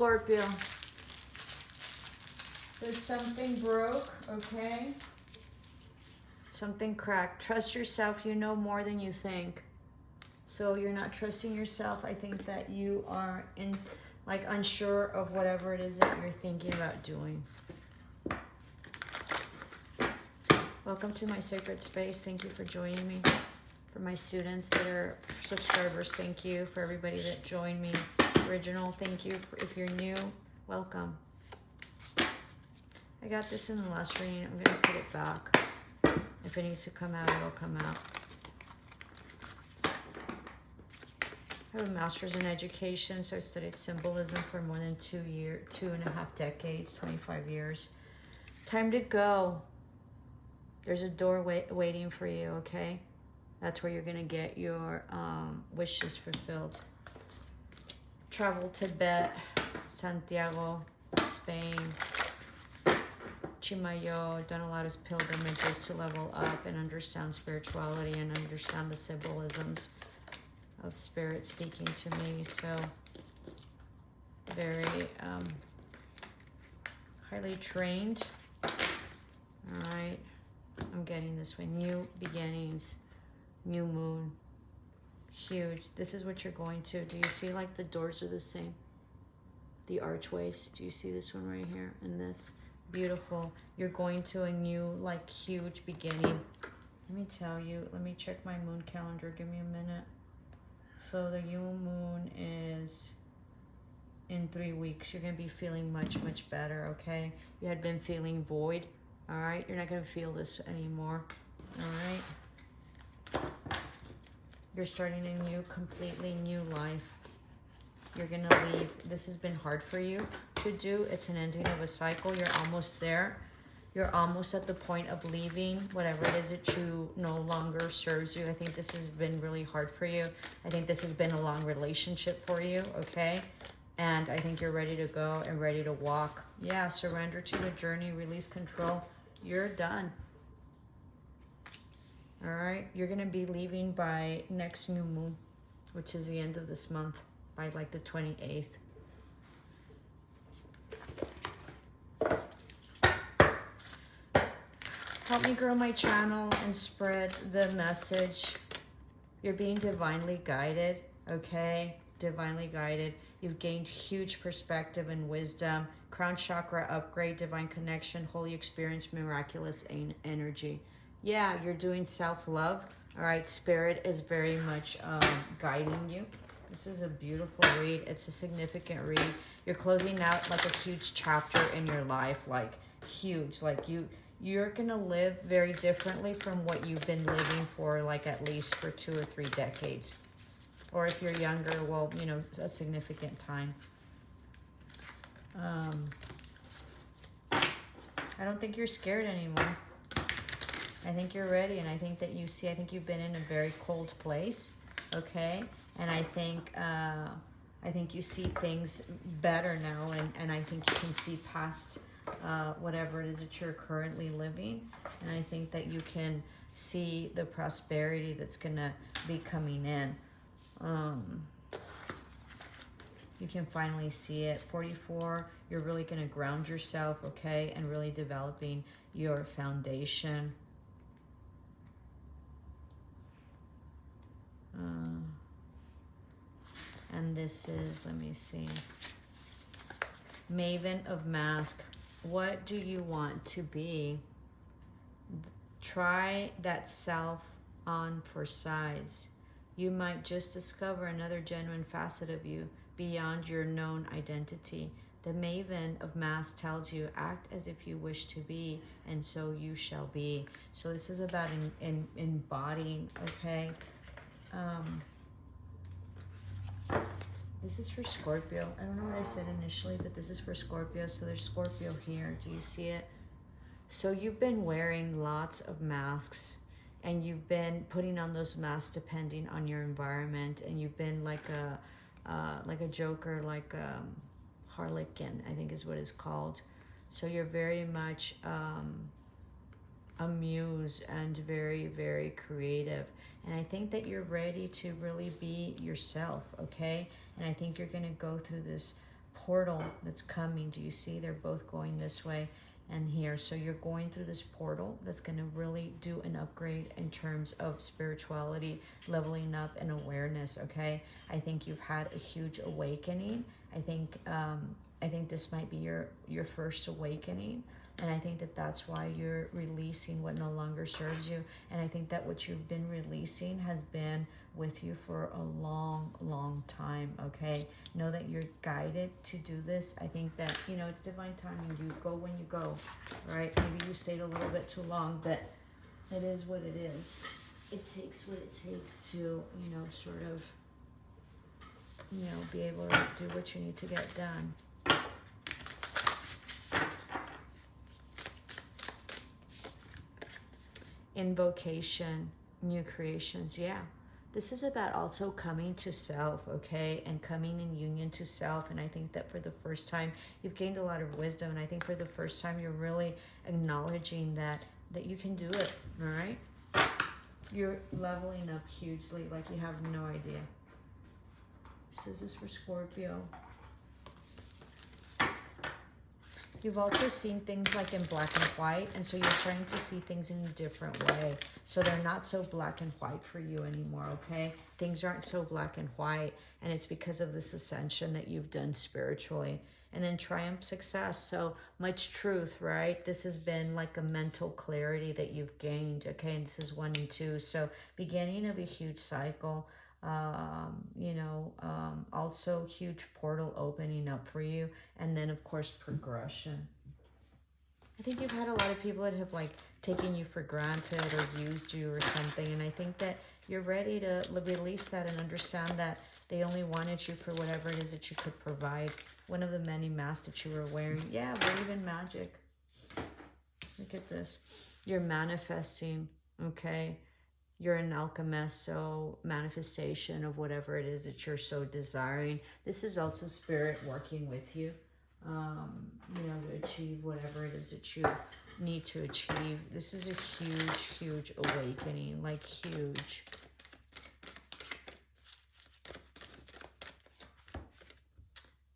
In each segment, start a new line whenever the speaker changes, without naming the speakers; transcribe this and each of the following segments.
Scorpio. So something broke, okay? Something cracked. Trust yourself. You know more than you think. So you're not trusting yourself. I think that you are unsure of whatever it is that you're thinking about doing. Welcome to my sacred space. Thank you for joining me. For my students that are subscribers, thank you. For everybody that joined me, original, thank you. If you're new, welcome. I got this in the last reading. I'm going to put it back. If it needs to come out, it'll come out. I have a master's in education, so I studied symbolism for more than 2.5 decades, 25 years. Time to go. There's a door waiting for you, okay? That's where you're going to get your wishes fulfilled. Travel to Tibet, Santiago, Spain, Chimayo. Done a lot of pilgrimages to level up and understand spirituality and understand the symbolisms of spirit speaking to me. So very highly trained. All right, I'm getting this one. New beginnings, new moon, huge. This is what you're going to. Do you see like the doors are the same? The archways. Do you see this one right here? And this, beautiful. You're going to a new, like, huge beginning. Let me tell you. Let me check my moon calendar. Give me a minute. So the new moon is in 3 weeks. You're going to be feeling much, much better, okay? You had been feeling void, all right? You're not going to feel this anymore, all right? You're starting a new, completely new life. You're going to leave. This has been hard for you to do. It's an ending of a cycle. You're almost there. You're almost at the point of leaving whatever it is that you no longer serves you. I think this has been really hard for you. I think this has been a long relationship for you, okay? And I think you're ready to go and ready to walk. Yeah, surrender to the journey, release control. You're done. All right? You're going to be leaving by next new moon, which is the end of this month, by like the 28th. Help me grow my channel and spread the message. You're being divinely guided, okay? Divinely guided. You've gained huge perspective and wisdom. Crown chakra upgrade, divine connection, holy experience, miraculous energy. Yeah, you're doing self-love. All right, spirit is very much guiding you. This is a beautiful read. It's a significant read. You're closing out like a huge chapter in your life, like huge. Like you're going to live very differently from what you've been living for, like at least for 2 or 3 decades. Or if you're younger, well, you know, a significant time. I don't think you're scared anymore. I think you're ready, and I think that I think you've been in a very cold place, okay? And I think you see things better now, and I think you can see past whatever it is that you're currently living. And I think that you can see the prosperity that's gonna be coming in. You can finally see it. 44, you're really gonna ground yourself, okay? And really developing your foundation. And this is, let me see, Maven of Mask. What do you want to be? Try that self on for size. You might just discover another genuine facet of you beyond your known identity. The Maven of Mask tells you, act as if you wish to be, and so you shall be. So this is about embodying, okay? This is for Scorpio. I don't know what I said initially, but this is for Scorpio. So there's Scorpio here. Do you see it? So you've been wearing lots of masks, and you've been putting on those masks depending on your environment, and you've been like a joker, like harlequin, I think is what it's called. So you're very much amused and very, very creative. And I think that you're ready to really be yourself, okay? And I think you're going to go through this portal that's coming. Do you see? They're both going this way and here. So you're going through this portal that's going to really do an upgrade in terms of spirituality, leveling up, and awareness. Okay, I think you've had a huge awakening. I think this might be your first awakening, and I think that's why you're releasing what no longer serves you. And I think that what you've been releasing has been with you for a long time. Okay, know that you're guided to do this. I think that, you know, it's divine timing. You go when you go, right? Maybe you stayed a little bit too long, but it is what it is. It takes what it takes to, you know, sort of, you know, be able to do what you need to get done. Invocation, new creations. Yeah, this is about also coming to self, okay, and coming in union to self. And I think that for the first time you've gained a lot of wisdom, and I think for the first time you're really acknowledging that you can do it. All right, you're leveling up hugely, like you have no idea. So is this for Scorpio? You've also seen things like in black and white, and so you're trying to see things in a different way. So they're not so black and white for you anymore, okay? Things aren't so black and white, and it's because of this ascension that you've done spiritually. And then triumph, success, so much truth, right? This has been like a mental clarity that you've gained, okay? And this is 1 and 2, so beginning of a huge cycle. Also huge portal opening up for you, and then of course progression. I think you've had a lot of people that have like taken you for granted or used you or something, and I think that you're ready to release that and understand that they only wanted you for whatever it is that you could provide. One of the many masks that you were wearing. Yeah, brave and magic. Look at this. You're manifesting, okay? You're an alchemist, so manifestation of whatever it is that you're so desiring. This is also spirit working with you, to achieve whatever it is that you need to achieve. This is a huge awakening, like huge.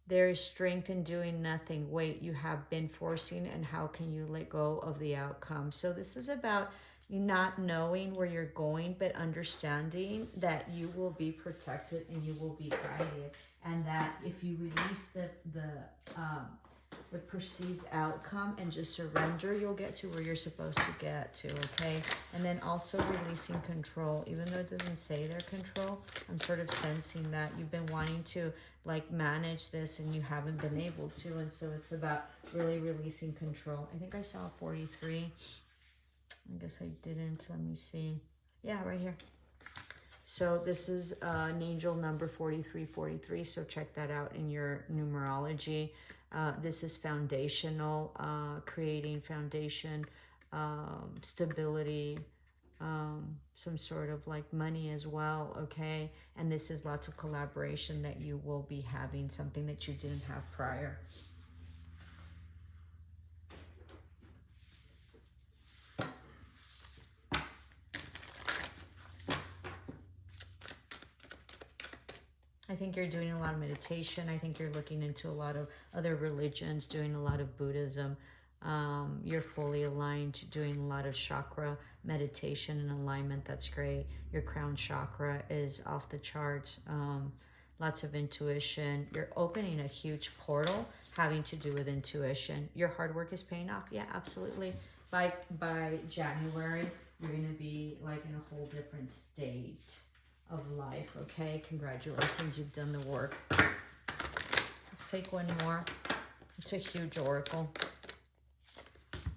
There is strength in doing nothing. Wait, you have been forcing, and how can you let go of the outcome? So this is about not knowing where you're going, but understanding that you will be protected and you will be guided, and that if you release the perceived outcome and just surrender, you'll get to where you're supposed to get to, okay? And then also releasing control, even though it doesn't say their control, I'm sort of sensing that you've been wanting to like manage this and you haven't been able to, and so it's about really releasing control. I think I saw 43. I guess I didn't. Let me see. Yeah, right here. So this is an angel number 4343. So check that out in your numerology. This is foundational, creating foundation, stability, some sort of like money as well, okay? And this is lots of collaboration that you will be having, something that you didn't have prior. I think you're doing a lot of meditation. I think you're looking into a lot of other religions, doing a lot of Buddhism. You're fully aligned, doing a lot of chakra meditation and alignment. That's great. Your crown chakra is off the charts. Lots of intuition. You're opening a huge portal having to do with intuition. Your hard work is paying off. Yeah, absolutely. By January, you're going to be like in a whole different state of life, okay? Congratulations, you've done the work. Let's take one more. It's a huge oracle.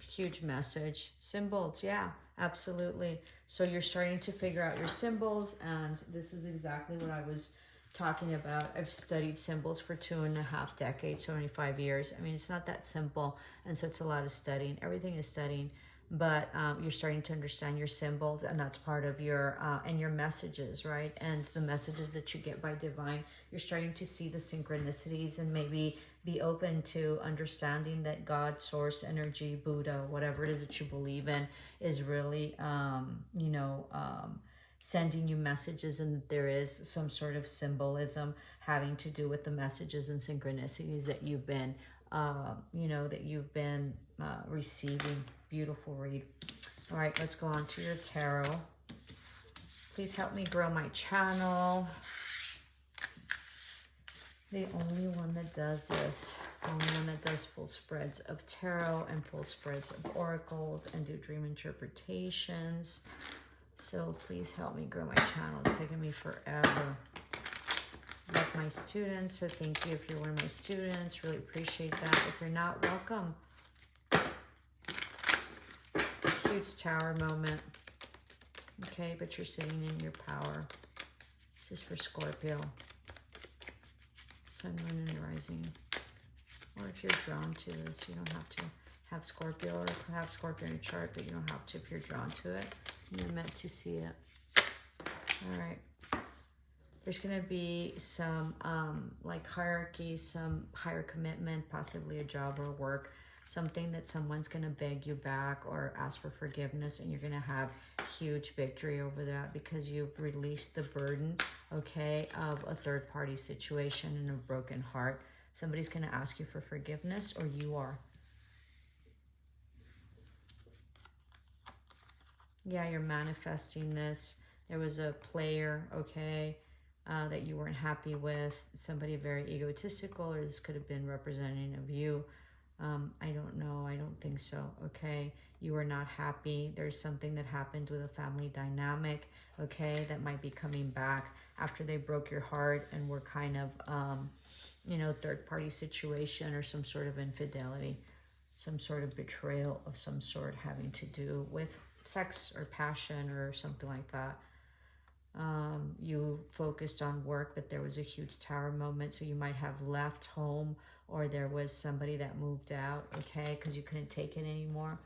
Huge message. Symbols, yeah, absolutely. So you're starting to figure out your symbols, and this is exactly what I was talking about. I've studied symbols for 2.5 decades, 25 years. I mean, it's not that simple, and so it's a lot of studying. Everything is studying. But you're starting to understand your symbols, and that's part of your and your messages, right? And the messages that you get by divine. You're starting to see the synchronicities and maybe be open to understanding that God, source, energy, Buddha, whatever it is that you believe in, is really sending you messages, and there is some sort of symbolism having to do with the messages and synchronicities that you've been, receiving. Beautiful read. All right, let's go on to your tarot. Please help me grow my channel. The only one that does this, the only one that does full spreads of tarot and full spreads of oracles and do dream interpretations. So please help me grow my channel. It's taken me forever. Love my students, so thank you if you're one of my students. Really appreciate that. If you're not, welcome. Huge tower moment. Okay, but you're sitting in your power. This is for Scorpio. Sun, moon, and rising. Or if you're drawn to this, you don't have to have Scorpio or have Scorpio in your chart, but you don't have to if you're drawn to it. You're meant to see it. All right. There's going to be some like hierarchy, some higher commitment, possibly a job or work, something that someone's going to beg you back or ask for forgiveness, and you're going to have huge victory over that because you've released the burden, okay, of a third-party situation and a broken heart. Somebody's going to ask you for forgiveness, or you are. Yeah, you're manifesting this. There was a player, okay, that you weren't happy with, somebody very egotistical, or this could have been representing of you. I don't know. I don't think so. Okay. You are not happy. There's something that happened with a family dynamic. Okay. That might be coming back after they broke your heart and were kind of, third party situation or some sort of infidelity, some sort of betrayal of some sort having to do with sex or passion or something like that. You focused on work, but there was a huge tower moment. So you might have left home, or there was somebody that moved out, okay, because you couldn't take it anymore.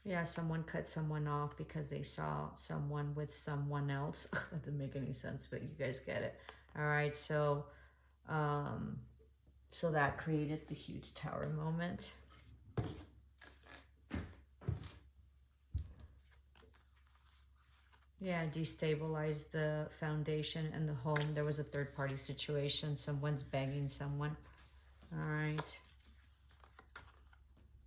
Yeah, someone cut someone off because they saw someone with someone else. That didn't make any sense, but you guys get it. All right, so that created the huge tower moment. Yeah, destabilize the foundation and the home. There was a third-party situation. Someone's begging someone. All right.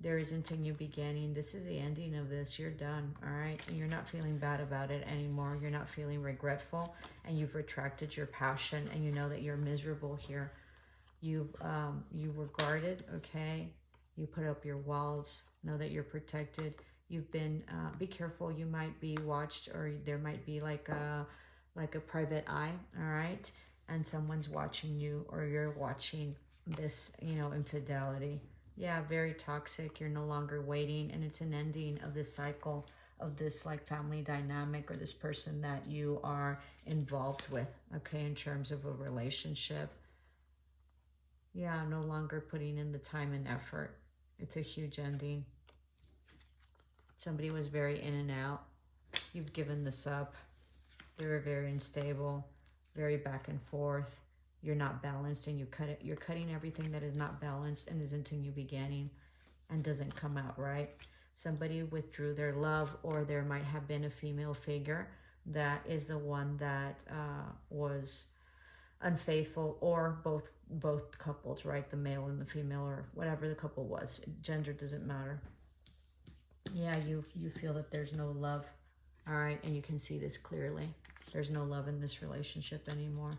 There isn't a new beginning. This is the ending of this. You're done, all right? And you're not feeling bad about it anymore. You're not feeling regretful, and you've retracted your passion, and you know that you're miserable here. You were guarded, okay? You put up your walls. Know that you're protected. You've been, be careful, you might be watched, or there might be like a private eye, all right? And someone's watching you, or you're watching this, infidelity. Yeah, very toxic. You're no longer waiting, and it's an ending of this cycle of this like family dynamic or this person that you are involved with, okay, in terms of a relationship. Yeah, no longer putting in the time and effort. It's a huge ending. Somebody was very in and out. You've given this up. They were very unstable, very back and forth. You're not balanced, and you're cutting everything that is not balanced and isn't a new beginning and doesn't come out right. Somebody withdrew their love, or there might have been a female figure that is the one that was unfaithful, or both couples, right? The male and the female, or whatever the couple was. Gender doesn't matter. Yeah, you feel that there's no love, all right? And you can see this clearly. There's no love in this relationship anymore.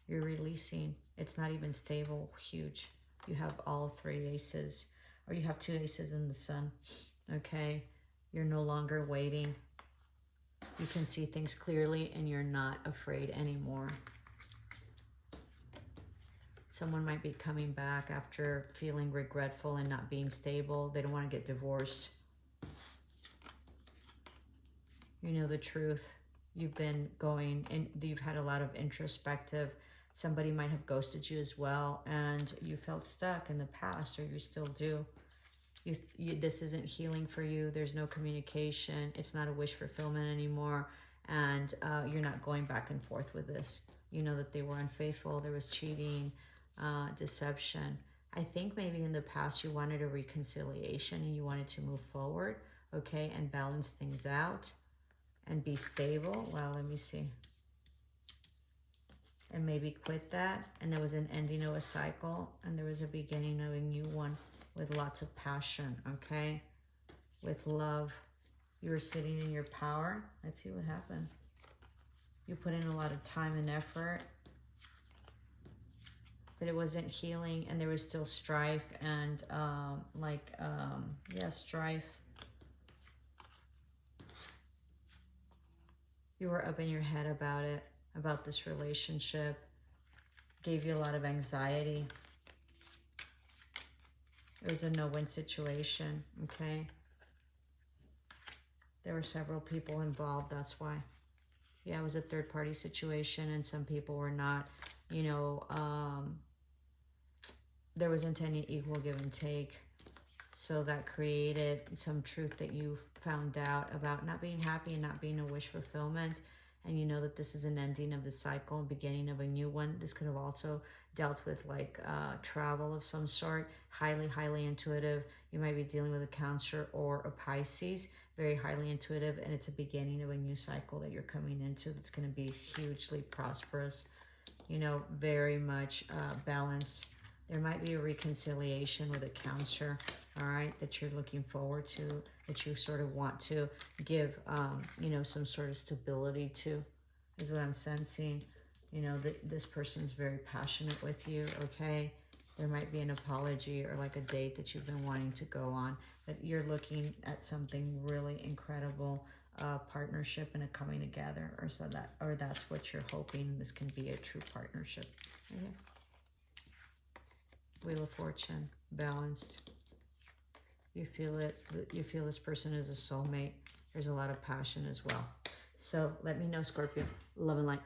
You're releasing. It's not even stable. Huge. You have all 3 aces, or you have 2 aces in the sun, okay? You're no longer waiting. You can see things clearly, and you're not afraid anymore. Someone might be coming back after feeling regretful and not being stable. They don't want to get divorced. You know the truth. You've been going, and you've had a lot of introspective. Somebody might have ghosted you as well, and you felt stuck in the past, or you still do. This isn't healing for you. There's no communication. It's not a wish fulfillment anymore, and you're not going back and forth with this. You know that they were unfaithful. There was cheating, deception. I think maybe in the past you wanted a reconciliation and you wanted to move forward, okay, and balance things out and be stable. Well, let me see. And maybe quit that. And there was an ending of a cycle, and there was a beginning of a new one with lots of passion, okay? With love. You were sitting in your power. Let's see what happened. You put in a lot of time and effort, but it wasn't healing, and there was still strife and yeah, strife. You were up in your head about it, about this relationship. Gave you a lot of anxiety. It was a no-win situation, okay? There were several people involved, that's why. Yeah, it was a third-party situation, and some people were not, you know, there wasn't any equal give and take. So that created some truth that you found out about not being happy and not being a wish fulfillment. And you know that this is an ending of the cycle and beginning of a new one. This could have also dealt with like travel of some sort, highly intuitive. You might be dealing with a Cancer or a Pisces, very highly intuitive, and it's a beginning of a new cycle that you're coming into that's going to be hugely prosperous, you know, very much balanced. There might be a reconciliation with a Cancer, all right, that you're looking forward to, that you sort of want to give, you know, some sort of stability to, is what I'm sensing. You know, this person's very passionate with you, okay? There might be an apology or like a date that you've been wanting to go on, but you're looking at something really incredible, partnership and a coming together, or that's what you're hoping. This can be a true partnership. Okay. Wheel of Fortune, balanced. You feel it. You feel this person is a soulmate. There's a lot of passion as well. So let me know, Scorpio. Love and light.